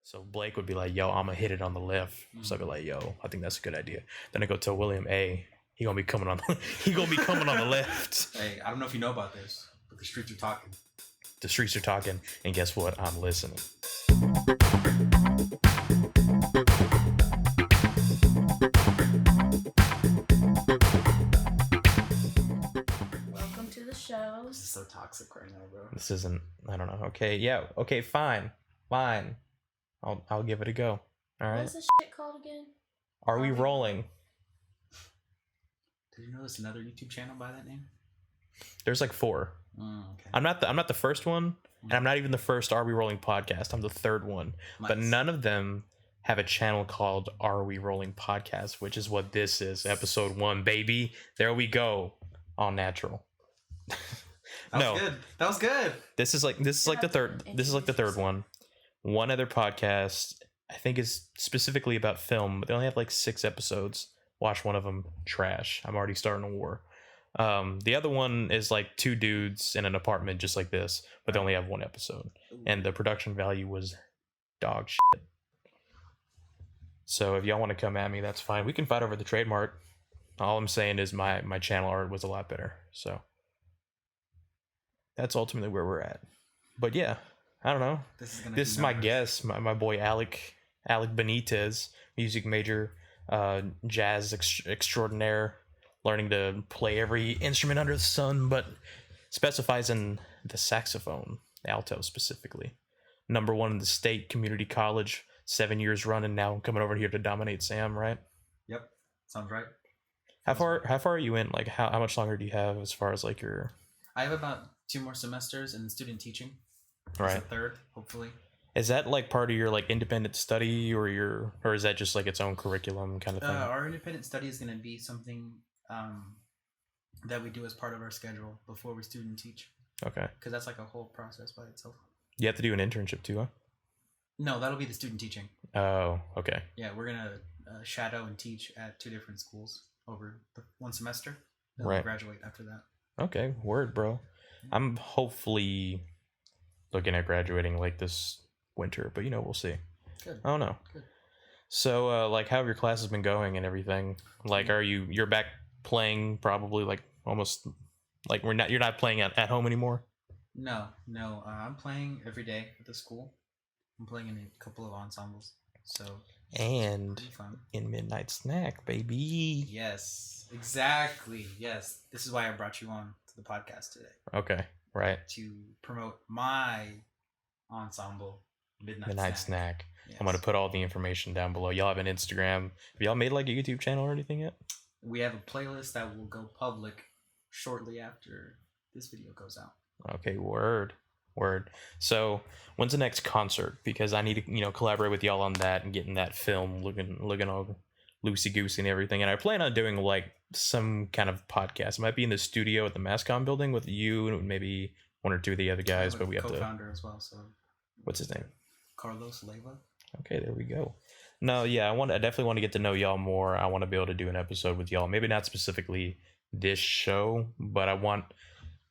So Blake would be like, yo, I'm gonna hit it on the left. So I'd be like, yo, I think that's a good idea. Then I go tell William, hey, he gonna be coming on the left. Hey, I don't know if you know about this, but the streets are talking. The streets are talking, and guess what? I'm listening. Welcome to the show. This is so toxic right now, bro. This isn't, I don't know. Okay, yeah, okay, fine. I'll give it a go. All right. What's this shit called again? Are we rolling? Did you know there's another YouTube channel by that name? There's like 4. Okay. I'm not the first one, and I'm not even the first Are We Rolling podcast. I'm the third one. Nice. But none of them have a channel called Are We Rolling Podcast, which is what this is. Episode 1, baby. There we go. All natural. That was good. This is like the third one. One other podcast, I think, is specifically about film, but they only have like 6 episodes. Watch one of them. Trash. I'm already starting a war. The other one is like 2 dudes in an apartment just like this, but they only have 1 episode. And the production value was dog shit. So if y'all want to come at me, that's fine. We can fight over the trademark. All I'm saying is my channel art was a lot better. So that's ultimately where we're at. But yeah, I don't know. This is my guest, my boy Alec Benitez, music major, jazz extraordinaire, learning to play every instrument under the sun, but specifies in the saxophone, alto specifically. Number 1 in the state, community college, 7 years running now, coming over here to dominate Sam, right? Yep, sounds right. How far are you in? Like, how much longer do you have as far as like your... I have about 2 more semesters in student teaching. Right. It's the 3rd, hopefully. Is that like part of your like independent study, or is that just like its own curriculum kind of thing? Our independent study is going to be something that we do as part of our schedule before we student teach. Okay. Because that's like a whole process by itself. You have to do an internship too, huh? No, that'll be the student teaching. Oh, okay. Yeah, we're going to shadow and teach at 2 different schools over the 1 semester. Then Right. we'll graduate after that. Okay, word, bro. I'm hopefully looking at graduating like this winter, but we'll see. Good. I don't know. Good. So, like, how have your classes been going and everything? Like, you're back playing probably like almost like you're not playing at home anymore? No. I'm playing every day at the school. I'm playing in a couple of ensembles. So and it's fun. In Midnight Snack, baby. Yes, exactly. Yes, this is why I brought you on to the podcast today. Okay, right. To promote my ensemble, Midnight Snack. Yes. I'm gonna put all the information down below. Y'all have an Instagram. Have y'all made like a YouTube channel or anything yet? We have a playlist that will go public shortly after this video goes out. Okay, word. So when's the next concert? Because I need to, collaborate with y'all on that and getting that film looking all loosey goosey and everything. And I plan on doing like some kind of podcast. It might be in the studio at the Mascom building with you and maybe 1 or 2 of the other guys. But we have co-founder as well. So what's his name? Carlos Leyva. Okay, there we go. No, yeah, I definitely want to get to know y'all more. I want to be able to do an episode with y'all. Maybe not specifically this show, but I want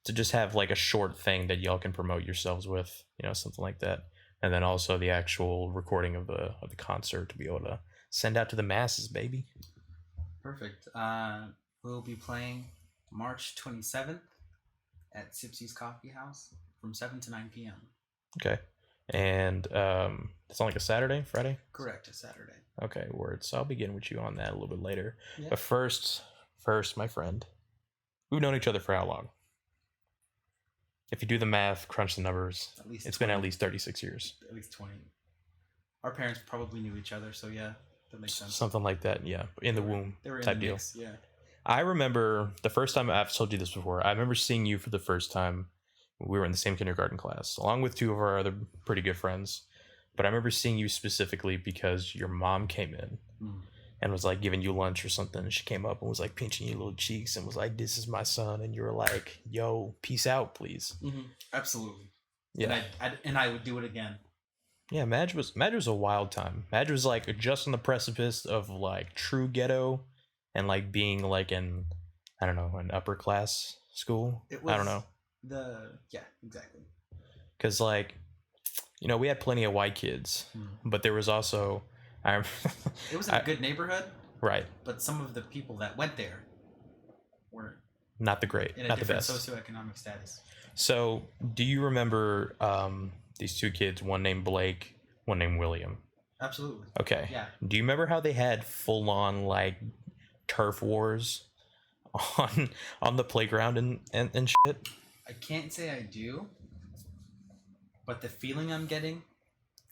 to just have like a short thing that y'all can promote yourselves with, something like that. And then also the actual recording of the concert to be able to send out to the masses, baby. Perfect. We'll be playing March 27th at Sipsy's Coffee House from 7 to 9 p.m. Okay. And it's on like a Saturday, Friday? Correct, a Saturday. Okay, word. So I'll be getting with you on that a little bit later. Yeah. But first, my friend, we've known each other for how long? If you do the math, crunch the numbers, it's been at least 36 years. At least 20. Our parents probably knew each other, so yeah, that makes sense. Something like that, yeah. In the womb they were type in the deal. mix, yeah. I remember the first time, I've told you this before, I remember seeing you for the first time. We were in the same kindergarten class, along with 2 of our other pretty good friends. But I remember seeing you specifically because your mom came in and was like giving you lunch or something. And she came up and was like pinching your little cheeks and was like, "This is my son." And you were like, "Yo, peace out, please." Mm-hmm. Absolutely. Yeah. And I would do it again. Yeah, Madge was a wild time. Madge was like just on the precipice of like true ghetto and like being like in, I don't know, an upper class school. I don't know. Yeah, exactly. Because like You know, we had plenty of white kids, but there was also, it was a good neighborhood, right? But some of the people that went there were not the great, in a not the different best socioeconomic status. So, do you remember these two kids? One named Blake, one named William. Absolutely. Okay. Yeah. Do you remember how they had full on like turf wars on the playground and shit? I can't say I do, but the feeling I'm getting,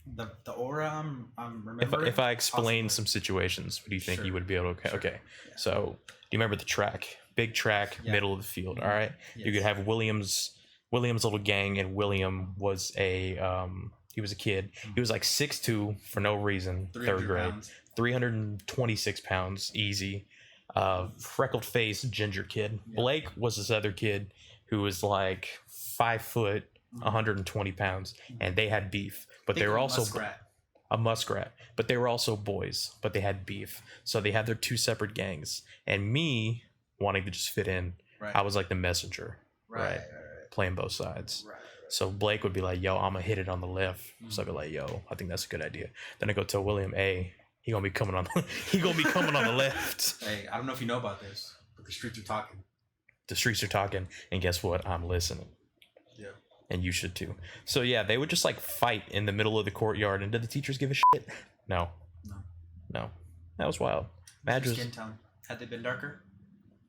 the aura I'm remembering. If I explain some situations, do you think you would be able to? Okay. Yeah. So, do you remember the track? Big track, middle of the field. All right. Yes. You could have William's little gang, and William was he was a kid. He was like 6'2" for no reason. Third grade, pounds. 326 pounds, easy. Freckled face, ginger kid. Yep. Blake was this other kid who was like 5 foot, 120 pounds, and they had beef. But they were also a muskrat. But they were also boys. But they had beef, so they had their two separate gangs. And me wanting to just fit in, I was like the messenger, right? Playing both sides. Right. So Blake would be like, yo, I'm gonna hit it on the left. So I'd be like, yo, I think that's a good idea. Then I go tell William, hey, he gonna be coming on the left. Hey, I don't know if you know about this, but the streets are talking. The streets are talking, and guess what? I'm listening. Yeah. And you should too. So yeah, they would just like fight in the middle of the courtyard. And did the teachers give a shit? No. That was wild. Madge was, skin tone. Had they been darker,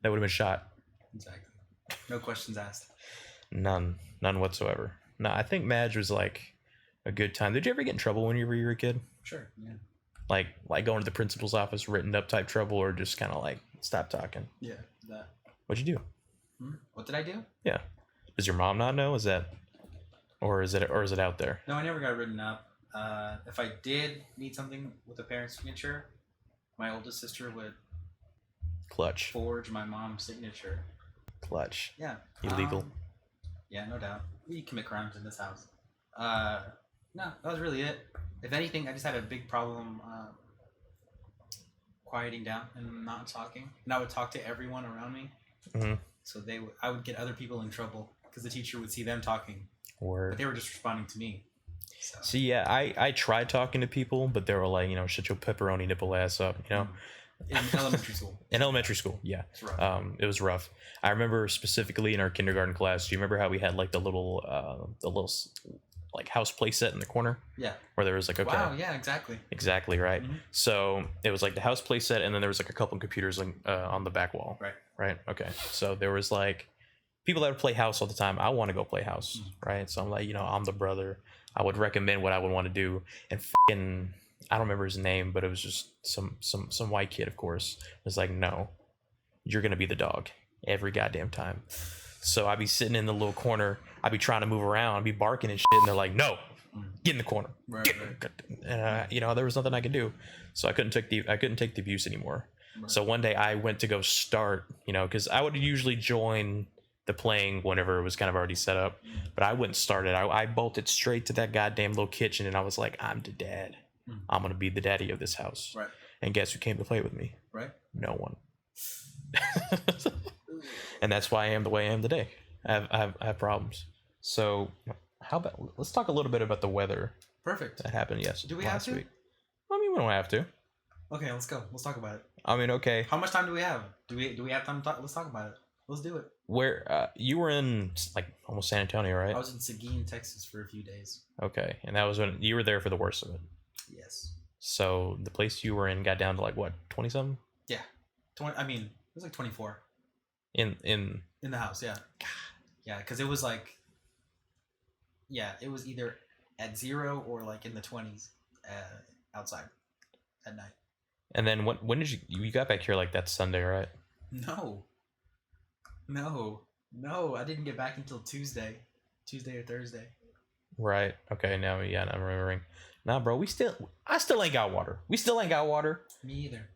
that would have been shot. Exactly. No questions asked. None whatsoever. No, I think Madge was like a good time. Did you ever get in trouble when you were a kid? Sure, yeah. Like going to the principal's office, written up type trouble, or just kind of like stop talking? Yeah, that. What'd you do? What did I do? Yeah. Does your mom not know? Is it out there? No, I never got written up. If I did need something with a parent's signature, my oldest sister would clutch forge my mom's signature. Clutch. Yeah. Illegal. Yeah, no doubt. We commit crimes in this house. No, that was really it. If anything, I just had a big problem quieting down and not talking. And I would talk to everyone around me. Mm-hmm. So I would get other people in trouble because the teacher would see them talking. But they were just responding to me. So. See, yeah, I tried talking to people, but they were like, shut your pepperoni nipple ass up, In elementary school. In elementary school, yeah. It's rough. It was rough. I remember specifically in our kindergarten class. Do you remember how we had like the little like house play set in the corner? Yeah. Where there was like, okay. Wow, yeah, exactly. Exactly, right. Mm-hmm. So it was like the house play set, and then there was like a couple of computers on the back wall. Right. Right. Okay. So there was like people that would play house all the time. I want to go play house, right? So I'm like, I'm the brother. I would recommend what I would want to do, and fucking. I don't remember his name, but it was just some white kid, of course. Was like, no, you're gonna be the dog every goddamn time. So I'd be sitting in the little corner. I'd be trying to move around. I'd be barking and shit, and they're like, no, get in the corner. Right. And there was nothing I could do. So I couldn't take the abuse anymore. Right. So one day I went to go start, because I would usually join the playing whenever it was kind of already set up, but I wouldn't start it. I bolted straight to that goddamn little kitchen, and I was like, I'm the dad. I'm going to be the daddy of this house. Right. And guess who came to play with me? Right. No one. And that's why I am the way I am today. I have problems. So how about, let's talk a little bit about the weather. Perfect. That happened Do we have to? week. I mean, we don't have to. Okay, let's go. Let's talk about it. I mean, okay. How much time do we have? Do we have time to talk? Let's talk about it. Let's do it. Where you were in like almost San Antonio, right? I was in Seguin, Texas for a few days. Okay. And that was when you were there for the worst of it. Yes. So the place you were in got down to like what, 20 something? Yeah. 20. I mean, it was like 24. In the house, yeah. Yeah, because it was like, it was either at 0 or like in the 20s outside at night. And then when did you got back here like that Sunday, right? No, I didn't get back until Tuesday or Thursday. Right. Okay. Now, yeah, I'm remembering. Nah, bro, I still ain't got water. We still ain't got water. Me either.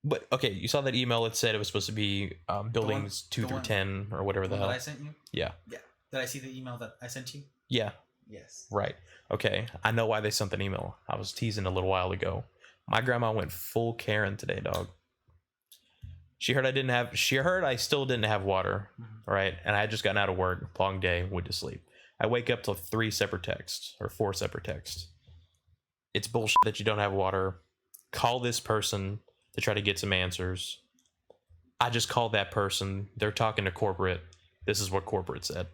But okay, you saw that email that said it was supposed to be buildings 2 through 10 or whatever the hell. That I sent you? Yeah. Yeah. Did I see the email that I sent you? Yeah. Yes. Right. Okay. I know why they sent an email. I was teasing a little while ago. My grandma went full Karen today, dog. She heard I still didn't have water, right? And I had just gotten out of work, long day, went to sleep. I wake up to 3 separate texts or 4 separate texts. It's bullshit that you don't have water. Call this person to try to get some answers. I just called that person. They're talking to corporate. This is what corporate said.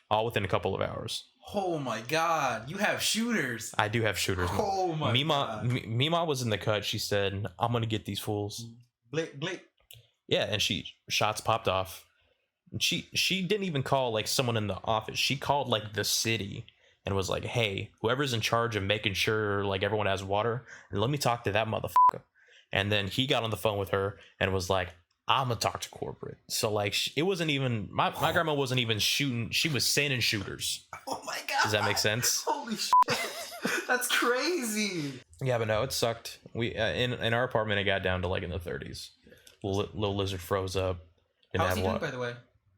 All within a couple of hours. Oh my god, you have shooters. I do have shooters. Oh my god. Mima was in the cut. She said, I'm going to get these fools. Blick, blick. Yeah, and shots popped off. And she didn't even call like someone in the office. She called like the city and was like, hey, whoever's in charge of making sure like everyone has water, let me talk to that motherfucker. And then he got on the phone with her and was like, I'm gonna talk to corporate. So like it wasn't even my grandma wasn't even shooting. She was sending shooters. Oh my god. Does that make sense? Holy shit. That's crazy. Yeah, but no, it sucked. We in our apartment it got down to like in the 30s. Little lizard froze up. How's he doing, by the way?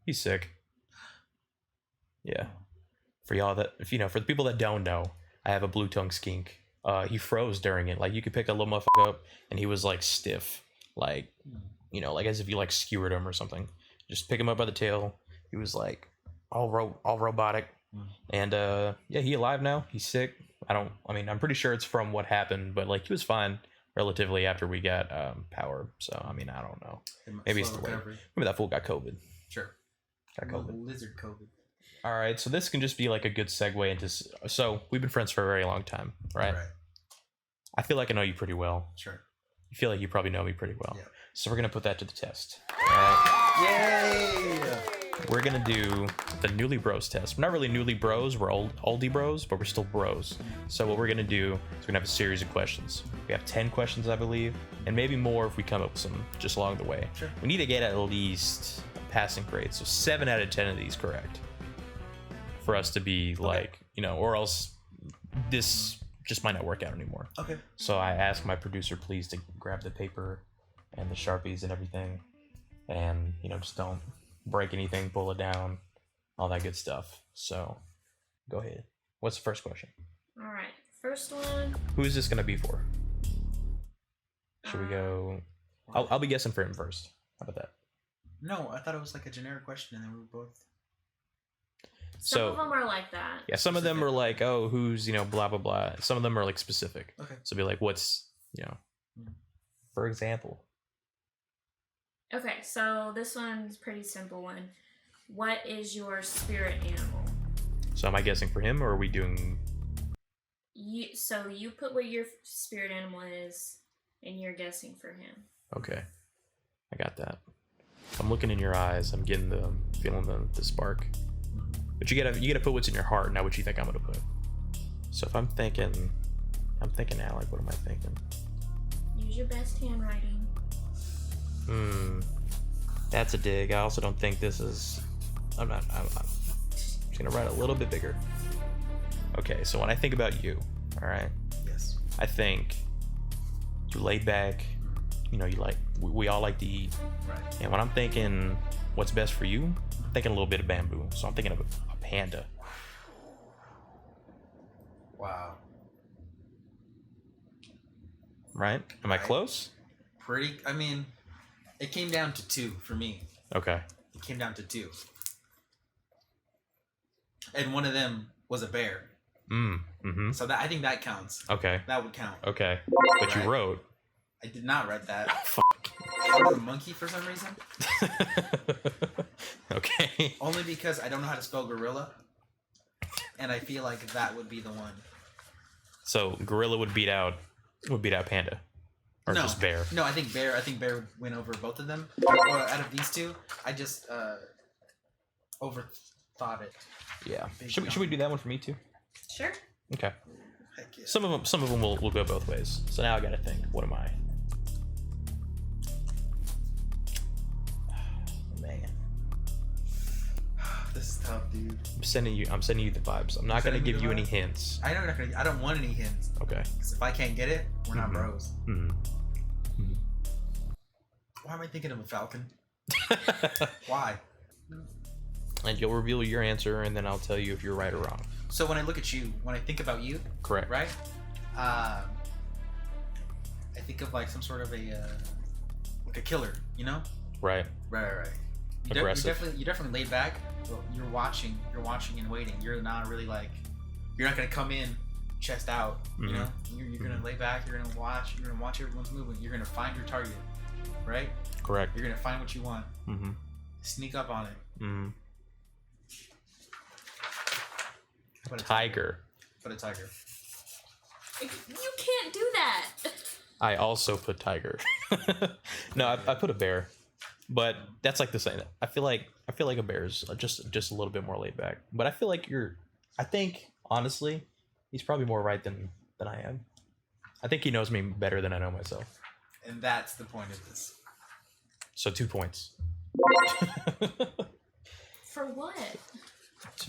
He's sick. Yeah. For y'all that for the people that don't know, I have a blue tongue skink. He froze during it. Like you could pick a little motherfucker up and he was like stiff. Like like as if you like skewered him or something. Just pick him up by the tail. He was like all robotic. And he alive now. He's sick. I'm pretty sure it's from what happened, but like he was fine relatively after we got power. So I don't know. Maybe it's the way. Maybe that fool got COVID. Sure. Got COVID. Lizard COVID. All right, so this can just be like a good segue into. So we've been friends for a very long time, right? Right. I feel like I know you pretty well. Sure. You feel like you probably know me pretty well. Yeah. So we're gonna put that to the test. All right. Yay! We're gonna do the newly bros test. We're not really newly bros. We're oldie bros, but we're still bros. So what we're gonna do is we're gonna have a series of questions. We have 10 questions, I believe, and maybe more if we come up with some just along the way. Sure. We need to get at least a passing grade, so 7 out of 10 of these correct, for us to be like, or else this just might not work out anymore. Okay. So I asked my producer please to grab the paper and the Sharpies and everything, and just don't break anything, pull it down, all that good stuff. So go ahead. What's the first question? All right, first one. Who is this gonna be for? Should we go? I'll be guessing for him first. How about that? No, I thought it was like a generic question, and then we were both. Some of them are like that. Yeah, some of them are like, oh, who's blah blah blah. Some of them are like specific. Okay. So be like, what's for example. Okay, so this one's a pretty simple one. What is your spirit animal? So am I guessing for him, or are we doing? So you put what your spirit animal is, and you're guessing for him. Okay, I got that. I'm looking in your eyes. I'm feeling the spark. But you gotta put what's in your heart, not what you think I'm gonna put. So if I'm thinking Alec. What am I thinking? Use your best handwriting. That's a dig. I also don't think this is. I'm just gonna write a little bit bigger. Okay, so when I think about you, all right. Yes. I think you're laid back. We all like to eat. Right. And when I'm thinking what's best for you, I'm thinking a little bit of bamboo. So I'm thinking of a panda. Wow. Right? Am I close? It came down to 2 for me. Okay. It came down to 2. And one of them was a bear. Mm-hmm. So I think that counts. Okay. That would count. Okay. But you wrote. I did not write that. Fuck. I wrote a monkey for some reason. Okay. Only because I don't know how to spell gorilla. And I feel like that would be the one. So gorilla would beat out panda. Or no, just bear. No, I think bear went over both of them. Or out of these 2, I just overthought it. Yeah. Should we do that one for me too? Sure. Okay. Heck yeah. Some of them will go both ways. So now I gotta think. What am I? Man. This is tough, dude. I'm sending you the vibes. I'm not gonna give you any hints. I know you're not gonna. I don't want any hints. Okay. Because if I can't get it, we're not bros. Mm-hmm. Why am I thinking of a falcon? Why? And you'll reveal your answer, and then I'll tell you if you're right or wrong. So when I look at you, when I think about you, correct, right? I think of like some sort of like a killer, Right. Right. aggressive. You're definitely laid back. But you're watching and waiting. You're not really like, you're not gonna come in chest out. You know, you're gonna lay back. You're gonna watch. You're gonna watch everyone's movement. You're gonna find your target, right? Correct. You're gonna find what you want. Sneak up on it. Put a tiger. Put a tiger. You can't do that. I also put tiger. No, I put a bear, but that's like the same. I feel like a bear is just a little bit more laid back. But I feel like I think honestly, he's probably more right than I am. I think he knows me better than I know myself. And that's the point of this. So 2 points. For what?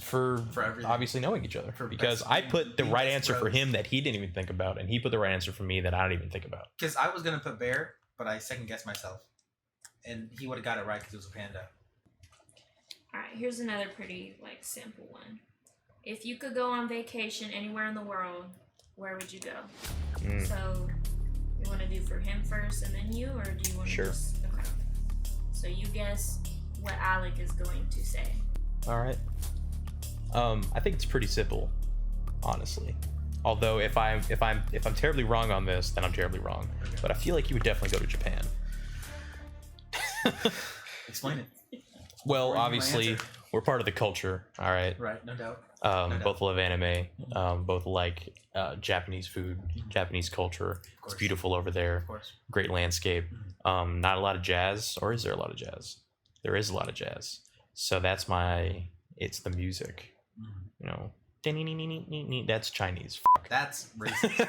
For obviously knowing each other. Because I put the right answer for him that he didn't even think about, and he put the right answer for me that I didn't even think about. Because I was gonna put bear, but I second guessed myself, and he would have got it right because it was a panda. All right, here's another pretty simple one. If you could go on vacation anywhere in the world, where would you go? So you want to do for him first and then you, or do you want to just... Okay. So you guess what Alec is going to say. All right. I think it's pretty simple, honestly. Although if I'm terribly wrong on this, then I'm terribly wrong. Okay. But I feel like you would definitely go to Japan. Explain it. Well, obviously we're part of the culture. All right. Right. No doubt. Both love anime. Both like Japanese food, Japanese culture. It's beautiful over there. Of course. Great landscape. Not a lot of jazz, or is there a lot of jazz? There is a lot of jazz. So that's it's the music. You know, that's Chinese. Fuck. That's racist.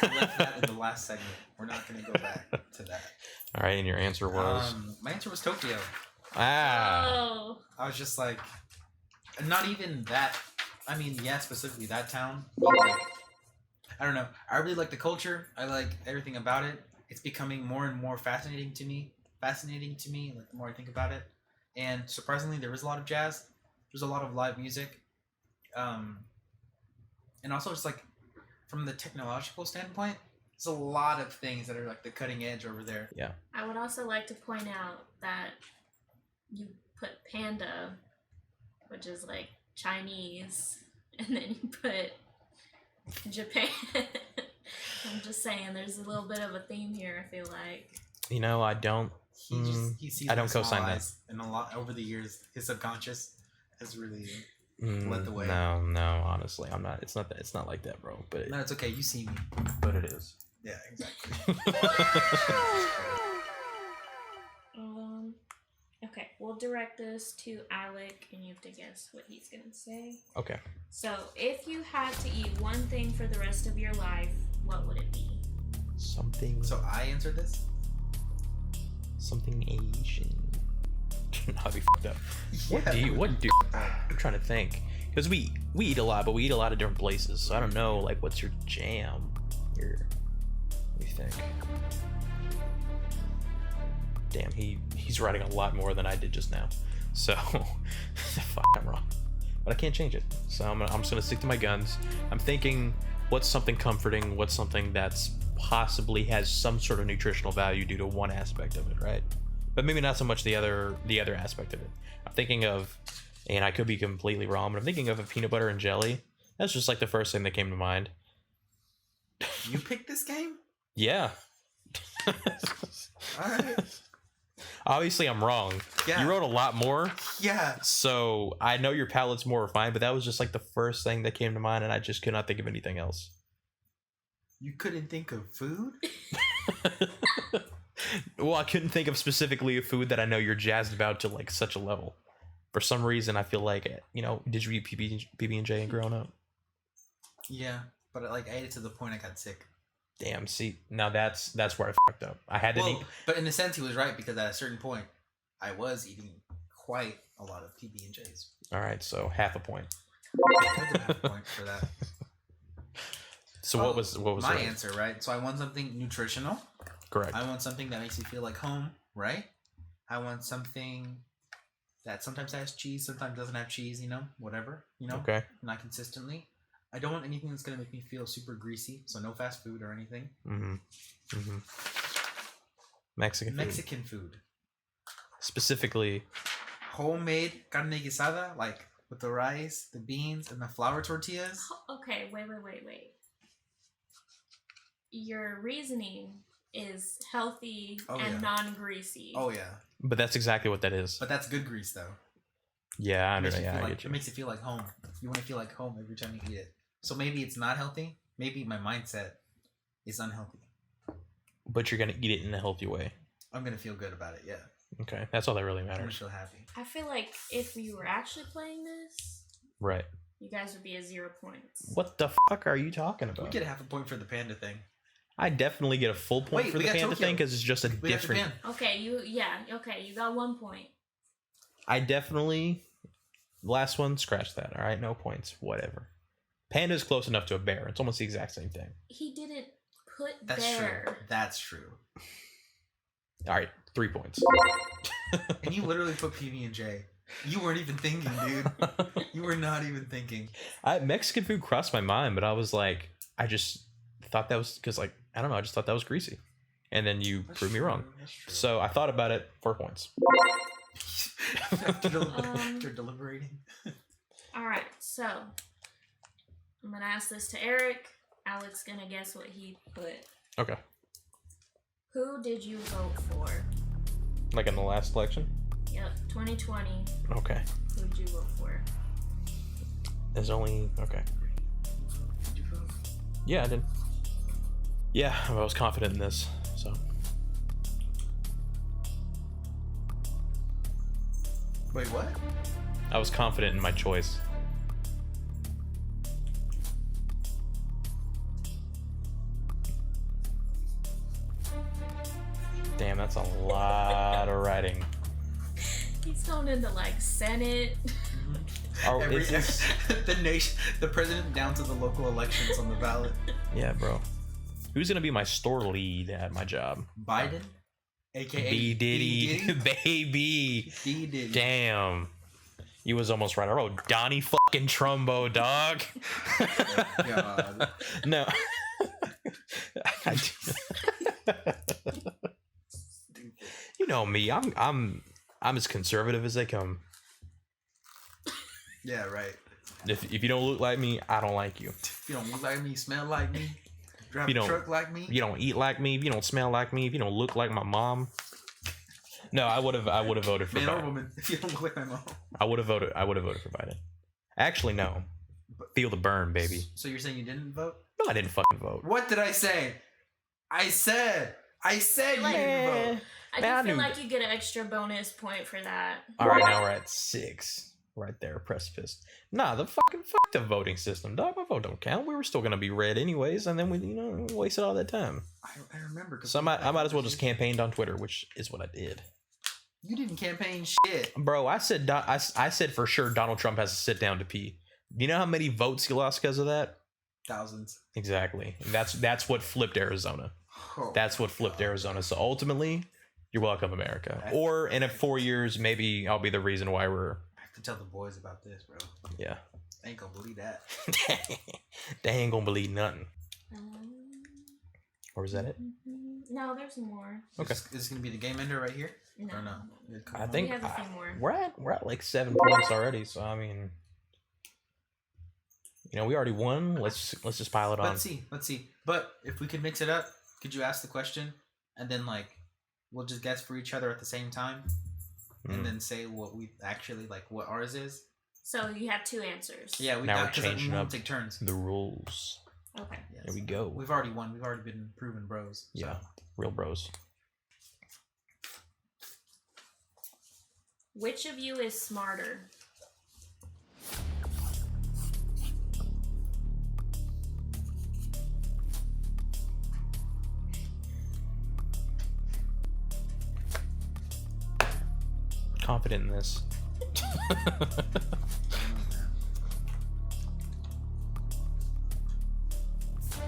I left that in the last segment. We're not going to go back to that. All right, and your answer was? My answer was Tokyo. Oh. I was just like, not even that. I mean, yeah, specifically that town. But like, I don't know. I really like the culture. I like everything about it. It's becoming more and more fascinating to me. Like the more I think about it. And surprisingly, there is a lot of jazz. There's a lot of live music. And also just like from the technological standpoint, there's a lot of things that are like the cutting edge over there. Yeah. I would also like to point out that you put panda, which is like Chinese, and then you put Japan. I'm just saying, there's a little bit of a theme here. I feel like. You know, I don't. He sees. I don't co-sign that. And a lot over the years, his subconscious has really led the way. No, honestly, I'm not. It's not like that, bro. But no, it's okay. You see me. But it is. Yeah, exactly. Okay, we'll direct this to Alec, and you have to guess what he's gonna say. Okay. So, if you had to eat one thing for the rest of your life, what would it be? Something. So I answered this. Something Asian. I'll be fucked up. Yeah. What do? I'm trying to think, because we eat a lot, but we eat a lot of different places. So I don't know, like, what's your jam? Let me think. Damn, he's writing a lot more than I did just now. So, fuck, I'm wrong. But I can't change it. So I'm just gonna stick to my guns. I'm thinking, what's something comforting? What's something that's possibly has some sort of nutritional value due to one aspect of it, right? But maybe not so much the other aspect of it. I'm thinking of, and I could be completely wrong, but I'm thinking of a peanut butter and jelly. That's just like the first thing that came to mind. You picked this game? Yeah. Alright. Obviously, I'm wrong. Yeah. You wrote a lot more. Yeah. So I know your palate's more refined, but that was just like the first thing that came to mind, and I just could not think of anything else. You couldn't think of food? Well, I couldn't think of specifically a food that I know you're jazzed about to like such a level. For some reason, I feel like, did you eat PB&J growing up? Yeah, but I ate it to the point I got sick. Damn, see, now that's where I fucked up. I had to eat. But in a sense, he was right, because at a certain point, I was eating quite a lot of PB&Js. All right, so half a point. Half a point for that. So what was my answer, right? So I want something nutritional. Correct. I want something that makes you feel like home, right? I want something that sometimes has cheese, sometimes doesn't have cheese, whatever, Okay. Not consistently. I don't want anything that's going to make me feel super greasy, so no fast food or anything. Mm-hmm. Mm-hmm. Mexican food. Specifically, homemade carne guisada, like with the rice, the beans, and the flour tortillas. Okay, wait. Your reasoning is healthy and non-greasy. Oh yeah. but that's exactly what that is. But that's good grease though. Yeah, I understand. Yeah, I get it you. makes it feel like home. You want to feel like home every time you eat it. So maybe it's not healthy. Maybe my mindset is unhealthy. But you're gonna eat it in a healthy way. I'm gonna feel good about it. Yeah. Okay, that's all that really I'm gonna matters. feel happy. I feel like if we were actually playing this, Right. you guys would be at 0 points. What the fuck are you talking about? We get half a point for the panda thing. I definitely get a full point for the panda thing because it's just a different. Okay, you got 1 point. I definitely. Last one, scratch that. All right, no points. Whatever. Panda's close enough to a bear. It's almost the exact same thing. He didn't put That's bear. true. That's true. All right, 3 points. And you literally put PB&J. You weren't even thinking, dude. You were not even thinking. Mexican food crossed my mind, but I was like, I just thought that was because, like, I don't know. I just thought that was greasy, and then you proved me wrong. So I thought about it. 4 points. After deliberating. All right, so I'm gonna ask this to Eric. Alex gonna guess what he put. Okay. Who did you vote for? Like in the last election? Yep, 2020. Okay. Who did you vote for? There's only okay. Did you vote? Yeah, I did. Yeah, I was confident in this, so. Wait, what? I was confident in my choice. Damn, that's a lot of writing. He's going into like Senate. The nation, the president down to the local elections on the ballot. Yeah, bro. Who's gonna be my store lead at my job? Biden, aka B Diddy, baby. B Diddy. Damn. You was almost right. I wrote Donnie fucking Trumbo, dog. God. No. You know me. I'm as conservative as they come. Yeah, right. If you don't look like me, I don't like you. If you don't look like me, smell like me, drive You a don't- truck like me. If you don't eat like me, if you don't smell like me, if you don't look like my mom. No, I would have voted for Man or Biden. woman, if you don't look like my mom. I would have voted for Biden. Actually, no. Feel the burn, baby. So you're saying you didn't vote? No, I didn't fucking vote. What did I say? I said you didn't vote. I Man, do I feel knew like you get an extra bonus point for that. All right, now we're at 6. Right there, precipice. Nah, fuck the voting system, dog. My vote don't count. We were still gonna be red anyways, and then we, wasted all that time. I remember. So I might as well just campaigned on Twitter, which is what I did. You didn't campaign shit. Bro, I said I said for sure Donald Trump has to sit down to pee. You know how many votes he lost because of that? Thousands. Exactly. And that's what flipped Arizona. Oh, That's what flipped Arizona. So ultimately, you're welcome, America. Or in 4 years, maybe I'll be the reason why we're. I have to tell the boys about this, bro. Yeah. They ain't gonna believe that. They ain't gonna believe nothing. Or is that it? No, there's more. Okay. Is this gonna be the game ender right here? No. Or no? I think We have a few more. we're at like 7 points already. So I mean, we already won. Let's just pile it on. Let's see. But if we could mix it up, could you ask the question and then we'll just guess for each other at the same time, and then say what we actually what ours is. So you have 2 answers. Yeah, Now we're changing up take turns. the rules. Okay. Yes. There we go. We've already won. We've already been proven bros. So. Yeah, real bros. Which of you is smarter? Confident in this.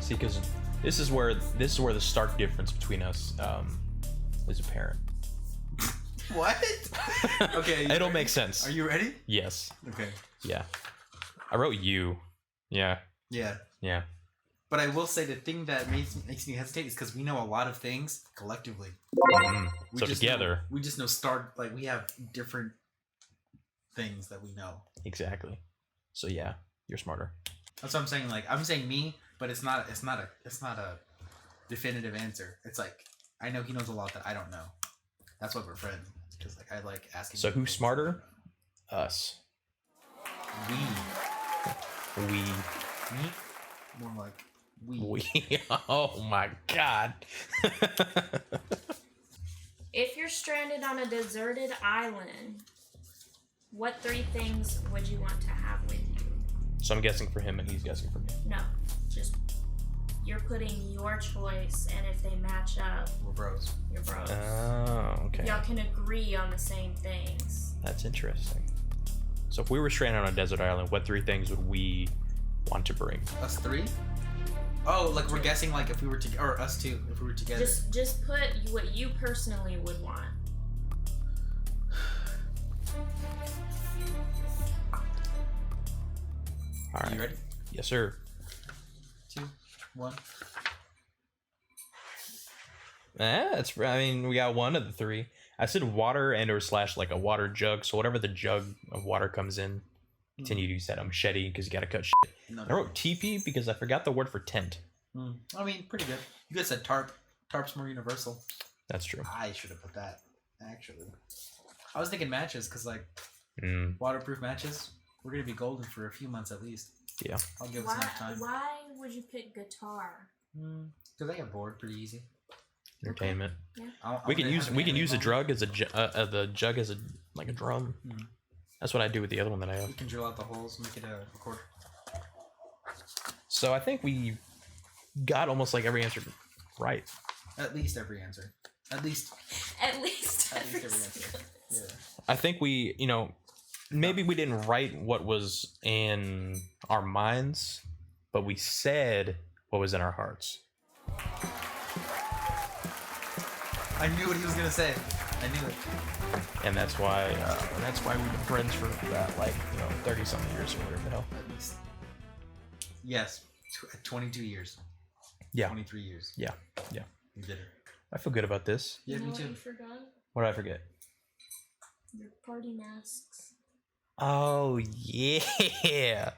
See, because this is where the stark difference between us is apparent. What? Okay. It'll make sense. Are you ready? Yes. Okay. Yeah. I wrote you. Yeah. Yeah. Yeah. But I will say the thing that makes me hesitate is because we know a lot of things collectively. So together, we just know we have different things that we know. Exactly. So yeah, you're smarter. That's what I'm saying. Like I'm saying me, but it's not a definitive answer. It's like I know he knows a lot that I don't know. That's why we're friends. Because like I like asking. So who's smarter? Us. We. Me? More like we. Oh my god. If you're stranded on a deserted island, what 3 things would you want to have with you? So I'm guessing for him and he's guessing for me. No, just you're putting your choice, and if they match up, We're bros. you're bros. Oh, okay. Y'all can agree on the same things. That's interesting. So if we were stranded on a desert island, what 3 things would we want to bring? Us 3? Oh, like we're guessing like if we were together, or us 2 if we were together. Just put what you personally would want. All right. You ready? Yes, sir. 2, 1. I mean, we got one of the 3. I said water and or / like a water jug. So whatever the jug of water comes in, continue to use that. A machete because you got to cut shit. No. I wrote teepee because I forgot the word for tent. I mean, pretty good. You guys said tarp. Tarp's more universal. That's true. I should have put that, actually. I was thinking matches because like waterproof matches. We're going to be golden for a few months at least. Yeah. I'll give us enough time. Why would you pick guitar? Because I get bored pretty easy. Entertainment. Okay. Yeah. We can use a drug as the jug as a drum. That's what I do with the other one that I have. We can drill out the holes, make it a recorder. So I think we got almost like every answer right. At least every answer. At least every answer. Yeah. I think we, maybe we didn't write what was in our minds, but we said what was in our hearts. I knew what he was gonna say. I knew it. And that's why we've been friends for that 30 something years or whatever the hell. At least. Yes. 22 years. Yeah. 23 years. Yeah. You did it. I feel good about this. Yeah, me What too. you forgot? What did I forget? Your party masks. Oh yeah.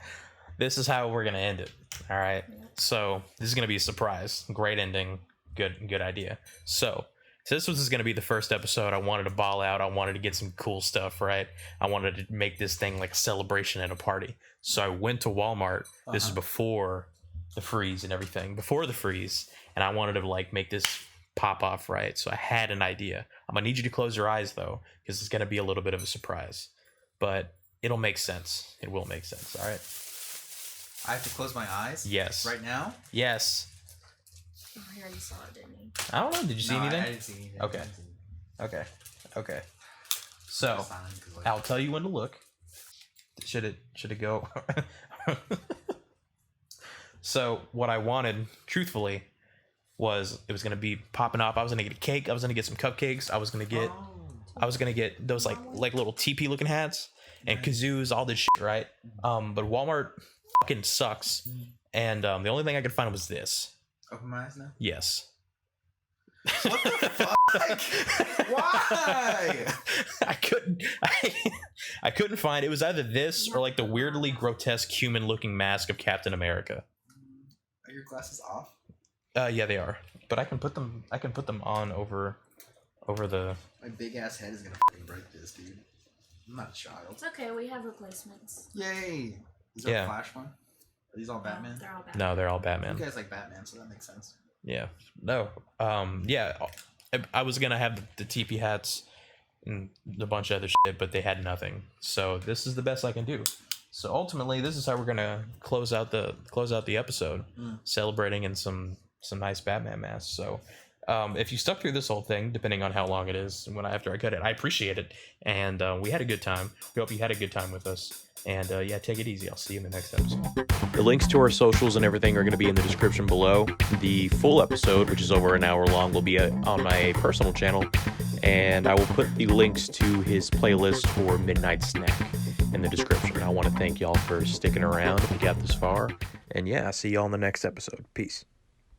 This is how we're gonna end it. All right. So this is gonna be a surprise. Great ending. Good idea. So this was going to be the first episode. I wanted to ball out. I wanted to get some cool stuff, right? I wanted to make this thing like a celebration and a party. So I went to Walmart. This is before the freeze and everything. Before the freeze. And I wanted to make this pop off, right? So I had an idea. I'm going to need you to close your eyes, though, because it's going to be a little bit of a surprise. But it'll make sense. It will make sense, all right? I have to close my eyes? Yes. Right now? Yes. Oh, he already saw it, didn't he? I don't know. Did you see anything? I didn't see anything. Okay. So I'll tell you when to look. Should it go? So what I wanted, truthfully, was it was gonna be popping up. I was gonna get a cake. I was gonna get some cupcakes. I was gonna get those like little teepee looking hats and kazoos, all this shit, right? But Walmart fucking sucks, and the only thing I could find was this. Open my eyes now? Yes. What the fuck? Why? I couldn't find it. Was either this or like the weirdly grotesque human looking mask of Captain America. Are your glasses off? Yeah, they are. But I can put them on over the. My big ass head is gonna fucking break this, dude. I'm not a child. It's okay, we have replacements. Yay! Is there a Flash one? Are these all Batman? They're all Batman. No, they're all Batman. You guys like Batman, so that makes sense. Yeah. No. Yeah. I was gonna have the TP hats and a bunch of other shit, but they had nothing. So this is the best I can do. So ultimately, this is how we're gonna close out the episode, celebrating in some nice Batman masks. So if you stuck through this whole thing, depending on how long it is, after I cut it, I appreciate it, and we had a good time. We hope you had a good time with us. And yeah, take it easy. I'll see you in the next episode. The links to our socials and everything are going to be in the description below. The full episode, which is over an hour long, will be on my personal channel. And I will put the links to his playlist for Midnight Snack in the description. I want to thank y'all for sticking around if you got this far. And yeah, I'll see y'all in the next episode. Peace.